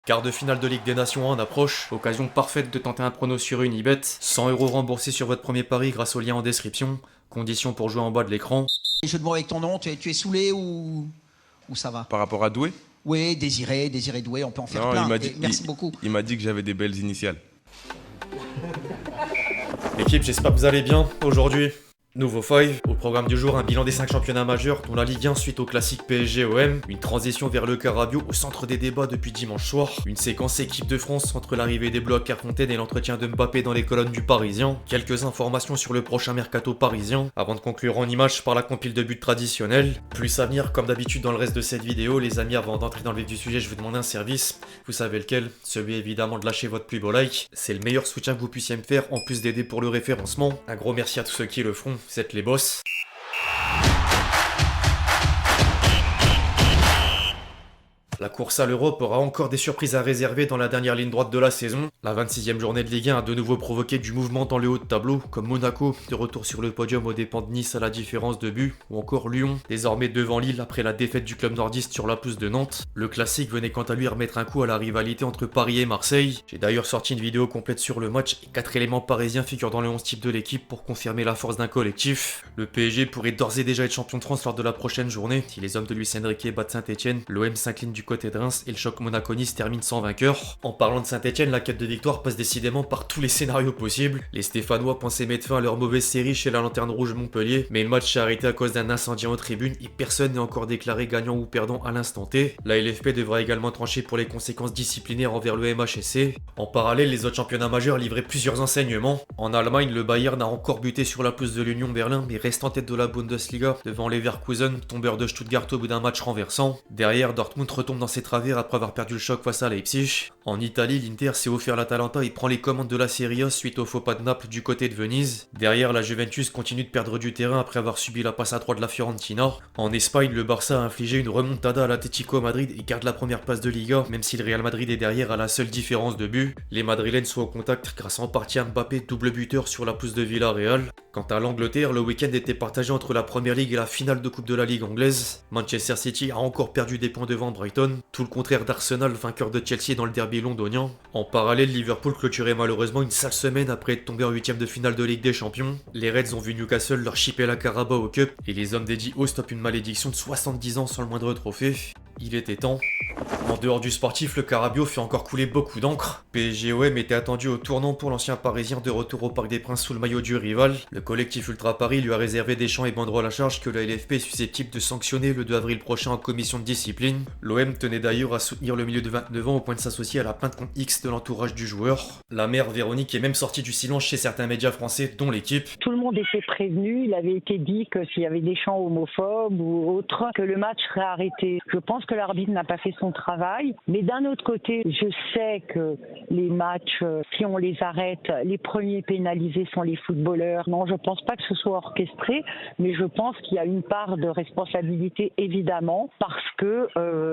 Quart de finale de Ligue des Nations 1 approche, occasion parfaite de tenter un prono sur Unibet, 100 € remboursés sur votre premier pari grâce au lien en description, conditions pour jouer en bas de l'écran. Jeu de mots avec ton nom, tu es saoulé ou ça va? Par rapport à Doué? Oui, Désiré Doué, on peut en faire Non, plein. merci beaucoup. Il m'a dit que j'avais des belles initiales. L'équipe, j'espère que vous allez bien. Aujourd'hui, nouveau 5. Au programme du jour, un bilan des 5 championnats majeurs, dont la Ligue 1 suite au classique PSG-OM, une transition vers le Carabio au centre des débats depuis dimanche soir, une séquence équipe de France entre l'arrivée des Bleus à Clairefontaine et l'entretien de Mbappé dans les colonnes du Parisien, quelques informations sur le prochain mercato parisien, avant de conclure en images par la compile de buts traditionnels. Plus à venir, comme d'habitude dans le reste de cette vidéo, les amis, avant d'entrer dans le vif du sujet, je vous demande un service. Vous savez lequel? Celui évidemment de lâcher votre plus beau like. C'est le meilleur soutien que vous puissiez me faire, en plus d'aider pour le référencement. Un gros merci à tous ceux qui le font, vous êtes les boss. La course à l'Europe aura encore des surprises à réserver dans la dernière ligne droite de la saison. La 26e journée de Ligue 1 a de nouveau provoqué du mouvement dans le haut de tableau, comme Monaco, de retour sur le podium aux dépens de Nice à la différence de but, ou encore Lyon, désormais devant Lille après la défaite du club nordiste sur la pelouse de Nantes. Le classique venait quant à lui remettre un coup à la rivalité entre Paris et Marseille. J'ai d'ailleurs sorti une vidéo complète sur le match et 4 éléments parisiens figurent dans le 11 type de l'équipe pour confirmer la force d'un collectif. Le PSG pourrait d'ores et déjà être champion de France lors de la prochaine journée. Si les hommes de Luis Enrique battent Saint-Etienne, l'OM s'incline du côté de Reims et le choc monaconiste termine sans vainqueur. En parlant de Saint-Etienne, la quête de victoire passe décidément par tous les scénarios possibles. Les Stéphanois pensaient mettre fin à leur mauvaise série chez la Lanterne Rouge Montpellier, mais le match s'est arrêté à cause d'un incendie en tribune et personne n'est encore déclaré gagnant ou perdant à l'instant T. La LFP devra également trancher pour les conséquences disciplinaires envers le MHSC. En parallèle, les autres championnats majeurs livraient plusieurs enseignements. En Allemagne, le Bayern a encore buté sur la pelouse de l'Union Berlin, mais reste en tête de la Bundesliga devant Leverkusen, tombeur de Stuttgart au bout d'un match renversant. Derrière, Dortmund retombe dans ses travers après avoir perdu le choc face à Leipzig. En Italie, l'Inter s'est offert l'Atalanta et prend les commandes de la Serie A suite au faux pas de Naples du côté de Venise. Derrière, la Juventus continue de perdre du terrain après avoir subi la passe à 3 de la Fiorentina. En Espagne, le Barça a infligé une remontada à l'Atlético Madrid et garde la première place de Liga, même si le Real Madrid est derrière à la seule différence de but. Les Madrilènes sont au contact grâce en partie à Mbappé, double buteur sur la pelouse de Villarreal. Quant à l'Angleterre, le week-end était partagé entre la Première Ligue et la finale de Coupe de la Ligue anglaise. Manchester City a encore perdu des points devant Brighton, tout le contraire d'Arsenal, vainqueur de Chelsea dans le derby londonien. En parallèle, Liverpool clôturait malheureusement une sale semaine après être tombé en 8ème de finale de Ligue des Champions. Les Reds ont vu Newcastle leur chipper la Carabao Cup et les hommes d'Eddie Howe stoppent une malédiction de 70 ans sans le moindre trophée. Il était temps. En dehors du sportif, le Carabio fait encore couler beaucoup d'encre. PSG-OM était attendu au tournant pour l'ancien parisien de retour au Parc des Princes sous le maillot du rival. Le collectif Ultra Paris lui a réservé des champs et banderoles à charge que la LFP est susceptible de sanctionner le 2 avril prochain en commission de discipline. L'OM tenait d'ailleurs à soutenir le milieu de 29 ans au point de s'associer à la plainte contre X de l'entourage du joueur. La mère Véronique est même sortie du silence chez certains médias français, dont l'équipe. Tout le monde était prévenu, il avait été dit que s'il y avait des chants homophobes ou autres, que le match serait arrêté. Je pense que l'arbitre n'a pas fait son travail, mais d'un autre côté, je sais que les matchs, si on les arrête, les premiers pénalisés sont les footballeurs. Non, je pense pas que ce soit orchestré, mais je pense qu'il y a une part de responsabilité évidemment, parce que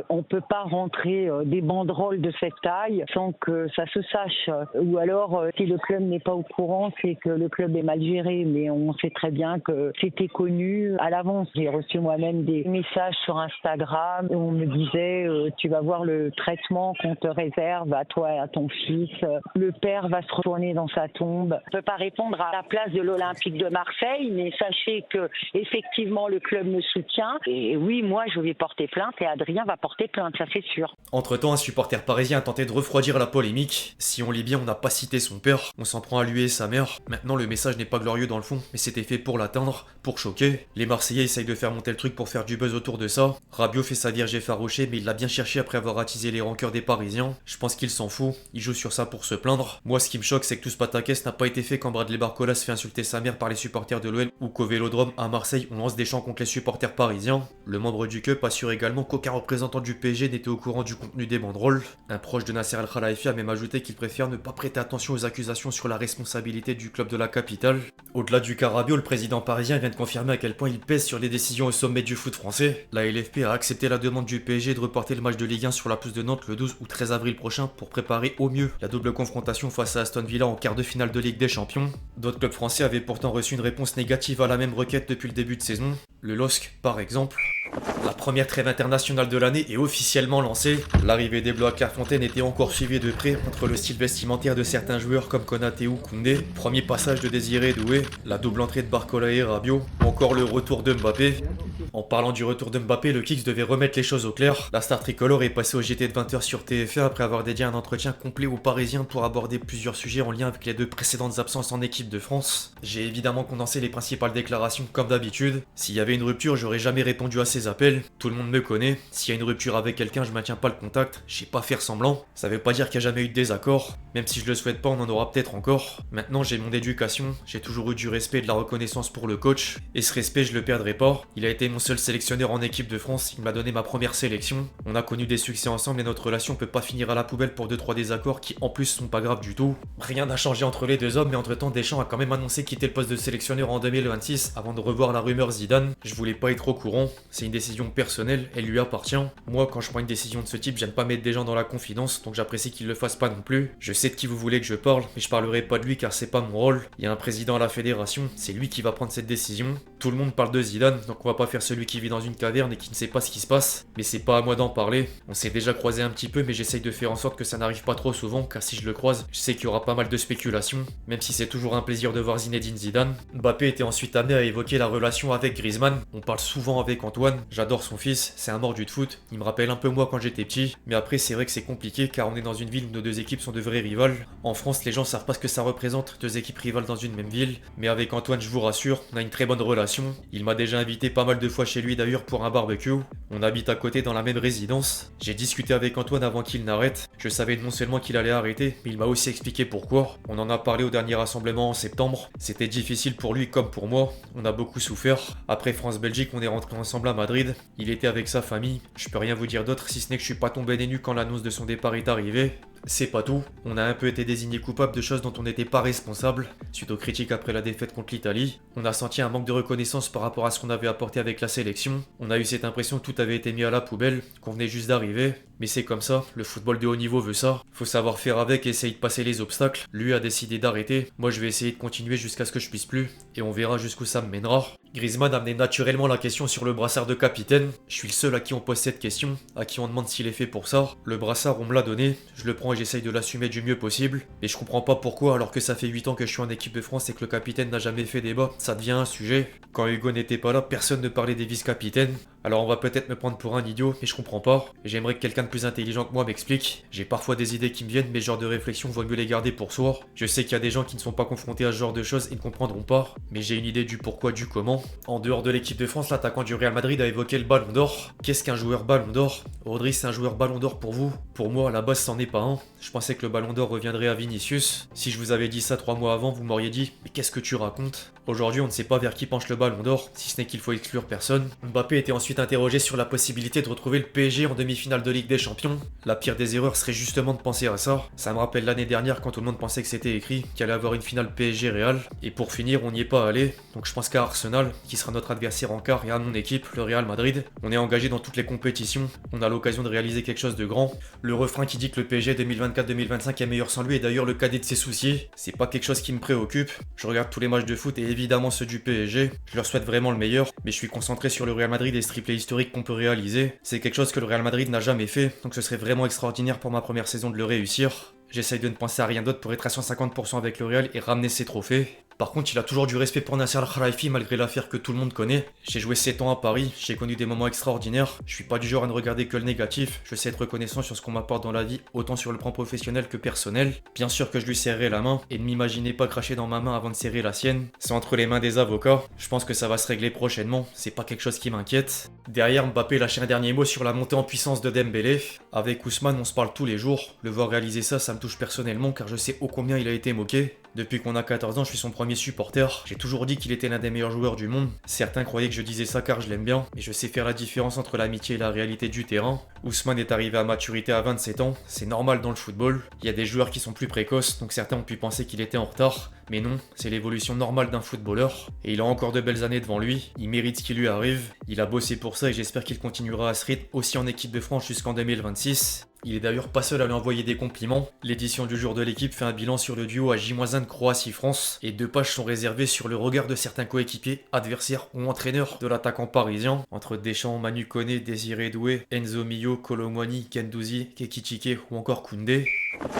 on peut pas rentrer des banderoles de cette taille sans que ça se sache. Ou alors, si le club n'est pas au courant, c'est que le club est mal géré, mais on sait très bien que c'était connu à l'avance. J'ai reçu moi-même des messages sur Instagram où on me disait tu vas voir le traitement qu'on te réserve à toi et à ton fils. Le père va se retourner dans sa tombe. Je ne peux pas répondre à la place de l'Olympique de Marseille, mais sachez que effectivement le club me soutient. Et oui, moi je vais porter plainte et Adrien va porter plainte, ça c'est sûr. Entre-temps, un supporter parisien a tenté de refroidir la polémique. Si on lit bien, on n'a pas cité son père, on s'en prend à lui et sa mère. Maintenant, le message n'est pas glorieux dans le fond, mais c'était fait pour l'atteindre, pour choquer. Les Marseillais essayent de faire monter le truc pour faire du buzz autour de ça. Rabiot fait sa Vierge effarouchée, mais il l'a bien cherché après avoir attisé les rancœurs des Parisiens. Je pense qu'il s'en fout, il joue sur ça pour se plaindre. Moi, ce qui me choque, c'est que tout ce pataquès n'a pas été fait quand Bradley Barcola se fait insulter sa mère par les supporters de l'OM ou qu'au Vélodrome à Marseille, on lance des chants contre les supporters parisiens. Le membre du CUP assure également qu'aucun représentant du PSG n'était au courant du contenu des banderoles. Un proche de Nasser Al-Khelaifi a même ajouté qu'il préfère ne pas prêter attention aux accusations sur la responsabilité du club de la capitale. Au-delà du Carabio, le président parisien vient de confirmer à quel point il pèse sur les décisions au sommet du foot français. La LFP a accepté la demande du PSG de reporter le match de Ligue 1 sur la pelouse de Nantes le 12 ou 13 avril prochain pour préparer au mieux la double confrontation face à Aston Villa en quart de finale de Ligue des Champions. D'autres clubs français avaient pourtant reçu une réponse négative à la même requête depuis le début de saison. Le LOSC, par exemple. La première trêve internationale de l'année est officiellement lancée. L'arrivée des Bleus à Clairefontaine était encore suivie de près entre le style vestimentaire de certains joueurs comme Konaté ou Koundé, premier passage de Désiré Doué, la double entrée de Barcola et Rabiot, ou encore le retour de Mbappé. En parlant du retour de Mbappé, le Kicks devait remettre les choses au clair. La star tricolore est passée au JT de 20h sur TF1 après avoir dédié un entretien complet aux Parisiens pour aborder plusieurs sujets en lien avec les 2 précédentes absences en équipe de France. J'ai évidemment condensé les principales déclarations comme d'habitude. S'il y avait une rupture, j'aurais jamais répondu à ces appels. Tout le monde me connaît. S'il y a une rupture avec quelqu'un, je maintiens pas le contact. Je sais pas faire semblant. Ça veut pas dire qu'il y a jamais eu de désaccord. Même si je le souhaite pas, on en aura peut-être encore. Maintenant, j'ai mon éducation. J'ai toujours eu du respect et de la reconnaissance pour le coach. Et ce respect, je le perdrai pas. Il a été mon seul sélectionneur en équipe de France. Il m'a donné ma première sélection. On a connu des succès ensemble et notre relation peut pas finir à la poubelle pour 2-3 désaccords qui en plus sont pas graves du tout. Rien n'a changé entre les deux hommes, mais entre temps, Deschamps a quand même annoncé quitter le poste de sélectionneur en 2026 avant de revoir la rumeur Zidane. Je voulais pas être au courant. C'est une décision personnelle, elle lui appartient. Moi, quand je prends une décision de ce type, j'aime pas mettre des gens dans la confidence, donc j'apprécie qu'il le fasse pas non plus. Je sais de qui vous voulez que je parle, mais je parlerai pas de lui car c'est pas mon rôle. Il y a un président à la fédération, c'est lui qui va prendre cette décision. Tout le monde parle de Zidane, donc on va pas faire celui qui vit dans une caverne et qui ne sait pas ce qui se passe. Mais c'est pas à moi d'en parler. On s'est déjà croisé un petit peu, mais j'essaye de faire en sorte que ça n'arrive pas trop souvent, car si je le croise, je sais qu'il y aura pas mal de spéculations, même si c'est toujours un plaisir de voir Zinedine Zidane. Mbappé était ensuite amené à évoquer la relation avec Griezmann. On parle souvent avec Antoine, j'adore son fils, c'est un mordu de foot, il me rappelle un peu moi quand j'étais petit, mais après c'est vrai que c'est compliqué car on est dans une ville où nos 2 équipes sont de vrais rivales. En France, les gens savent pas ce que ça représente, 2 équipes rivales dans une même ville, mais avec Antoine, je vous rassure, on a une très bonne relation. Il m'a déjà invité pas mal de fois chez lui d'ailleurs pour un barbecue. On habite à côté dans la même résidence. J'ai discuté avec Antoine avant qu'il n'arrête. Je savais non seulement qu'il allait arrêter, mais il m'a aussi expliqué pourquoi. On en a parlé au dernier rassemblement en septembre. C'était difficile pour lui comme pour moi. On a beaucoup souffert. Après France-Belgique, on est rentré ensemble à Madrid. Il était avec sa famille. Je peux rien vous dire d'autre si ce n'est que je suis pas tombé des nues quand l'annonce de son départ est arrivée. C'est pas tout, on a un peu été désigné coupable de choses dont on n'était pas responsable. Suite aux critiques après la défaite contre l'Italie, on a senti un manque de reconnaissance par rapport à ce qu'on avait apporté avec la sélection. On a eu cette impression que tout avait été mis à la poubelle, qu'on venait juste d'arriver. Mais c'est comme ça, le football de haut niveau veut ça. Faut savoir faire avec et essayer de passer les obstacles. Lui a décidé d'arrêter, moi je vais essayer de continuer jusqu'à ce que je puisse plus. Et on verra jusqu'où ça me mènera. Griezmann a amené naturellement la question sur le brassard de capitaine. Je suis le seul à qui on pose cette question, à qui on demande s'il est fait pour ça. Le brassard on me l'a donné, je le prends et j'essaye de l'assumer du mieux possible. Et je comprends pas pourquoi, alors que ça fait 8 ans que je suis en équipe de France et que le capitaine n'a jamais fait débat, ça devient un sujet. Quand Hugo n'était pas là, personne ne parlait des vice-capitaines. Alors on va peut-être me prendre pour un idiot, mais je comprends pas. J'aimerais que quelqu'un de plus intelligent que moi m'explique. J'ai parfois des idées qui me viennent, mais ce genre de réflexion vaut mieux les garder pour soi. Je sais qu'il y a des gens qui ne sont pas confrontés à ce genre de choses et ne comprendront pas, mais j'ai une idée du pourquoi, du comment. En dehors de l'équipe de France, l'attaquant du Real Madrid a évoqué le Ballon d'Or. Qu'est-ce qu'un joueur Ballon d'Or? Rodri, c'est un joueur Ballon d'Or pour vous? Pour moi, à la base, c'en est pas un. Je pensais que le Ballon d'Or reviendrait à Vinicius. Si je vous avais dit ça 3 mois avant, vous m'auriez dit « Mais qu'est-ce que tu racontes ?» Aujourd'hui, on ne sait pas vers qui penche le Ballon d'Or, si ce n'est qu'il faut exclure personne. Mbappé était ensuite interrogé sur la possibilité de retrouver le PSG en demi-finale de Ligue des Champions. La pire des erreurs serait justement de penser à ça. Ça me rappelle l'année dernière quand tout le monde pensait que c'était écrit, qu'il allait avoir une finale PSG-Real. Et pour finir, on n'y est pas allé. Donc je pense qu'à Arsenal, qui sera notre adversaire en quart, et à mon équipe, le Real Madrid, on est engagé dans toutes les compétitions. On a l'occasion de réaliser quelque chose de grand. Le refrain qui dit que le PSG 2024-2025 est meilleur sans lui est d'ailleurs le cadet de ses soucis. C'est pas quelque chose qui me préoccupe. Je regarde tous les matchs de foot et évidemment ceux du PSG. Je leur souhaite vraiment le meilleur, mais je suis concentré sur le Real Madrid et ce triplé historique qu'on peut réaliser. C'est quelque chose que le Real Madrid n'a jamais fait, donc ce serait vraiment extraordinaire pour ma première saison de le réussir. J'essaye de ne penser à rien d'autre pour être à 150% avec le Real et ramener ses trophées. Par contre, il a toujours du respect pour Nasser Al-Khelaifi malgré l'affaire que tout le monde connaît. J'ai joué 7 ans à Paris, j'ai connu des moments extraordinaires. Je suis pas du genre à ne regarder que le négatif. Je sais être reconnaissant sur ce qu'on m'apporte dans la vie, autant sur le plan professionnel que personnel. Bien sûr que je lui serrerai la main et ne m'imaginez pas cracher dans ma main avant de serrer la sienne. C'est entre les mains des avocats. Je pense que ça va se régler prochainement. C'est pas quelque chose qui m'inquiète. Derrière, Mbappé lâche un dernier mot sur la montée en puissance de Dembélé. Avec Ousmane, on se parle tous les jours. Le voir réaliser ça, ça me touche personnellement car je sais ô combien il a été moqué. Depuis qu'on a 14 ans, je suis son premier premier supporter. J'ai toujours dit qu'il était l'un des meilleurs joueurs du monde. Certains croyaient que je disais ça car je l'aime bien, mais je sais faire la différence entre l'amitié et la réalité du terrain. Ousmane est arrivé à maturité à 27 ans, c'est normal dans le football. Il y a des joueurs qui sont plus précoces, donc certains ont pu penser qu'il était en retard. Mais non, c'est l'évolution normale d'un footballeur. Et il a encore de belles années devant lui, il mérite ce qui lui arrive. Il a bossé pour ça et j'espère qu'il continuera à ce rythme aussi en équipe de France jusqu'en 2026. Il est d'ailleurs pas seul à lui envoyer des compliments. L'édition du jour de l'équipe fait un bilan sur le duo à J-1 de Croatie-France et 2 pages sont réservées sur le regard de certains coéquipiers, adversaires ou entraîneurs de l'attaquant parisien. Entre Deschamps, Manu Koné, Désiré Doué, Enzo Mio, Kolo Muani, Guendouzi, Kekitike ou encore Koundé.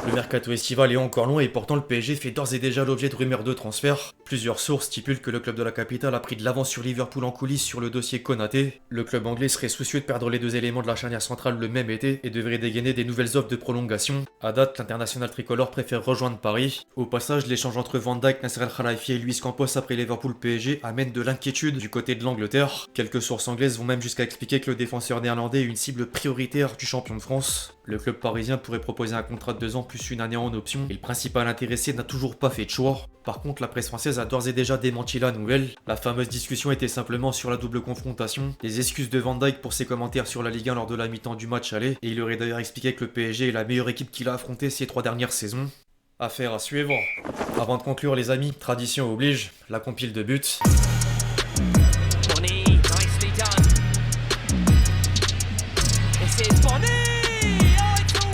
Le mercato estival est encore long et pourtant le PSG fait d'ores et déjà l'objet de rumeurs de transfert. Plusieurs sources stipulent que le club de la capitale a pris de l'avance sur Liverpool en coulisses sur le dossier Konaté. Le club anglais serait soucieux de perdre les 2 éléments de la charnière centrale le même été et devrait dégainer des nouvelles offres de prolongation. À date, l'international tricolore préfère rejoindre Paris. Au passage, l'échange entre Van Dijk, Nasser Al-Khelaifi et Luis Campos après Liverpool PSG amène de l'inquiétude du côté de l'Angleterre. Quelques sources anglaises vont même jusqu'à expliquer que le défenseur néerlandais est une cible prioritaire du champion de France. Le club parisien pourrait proposer un contrat de 2 ans plus une année en option et le principal intéressé n'a toujours pas fait de choix. Par contre, la presse française a d'ores et déjà démenti la nouvelle. La fameuse discussion était simplement sur la double confrontation, les excuses de Van Dijk pour ses commentaires sur la Ligue 1 lors de la mi-temps du match aller, et il aurait d'ailleurs expliqué que le PSG est la meilleure équipe qu'il a affrontée ces 3 dernières saisons. Affaire à suivre. Avant de conclure les amis, tradition oblige, la compile de buts. Bonny, nicely done. This is Bonny. Oh, it's all.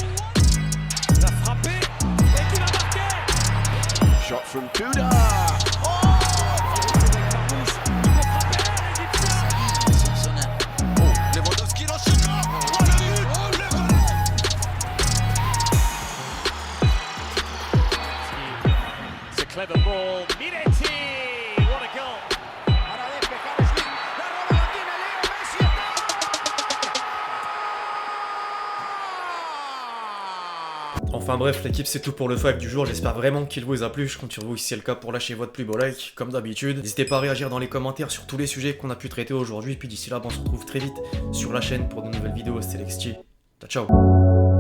Il va frapper et il va marquer. Shot from Kuda. Lewandowski l'enchaîne. Oh le but. Oh le but. It's a clever ball. Miretti. What a goal. Para despejar Slim. La roba la tiene Leo Messi. Enfin bref, l'équipe c'est tout pour le fact du jour, j'espère vraiment qu'il vous a plu, je compte sur vous si c'est le cas pour lâcher votre plus beau like, comme d'habitude. N'hésitez pas à réagir dans les commentaires sur tous les sujets qu'on a pu traiter aujourd'hui, puis d'ici là, on se retrouve très vite sur la chaîne pour de nouvelles vidéos, c'était Lexti. Ciao ciao.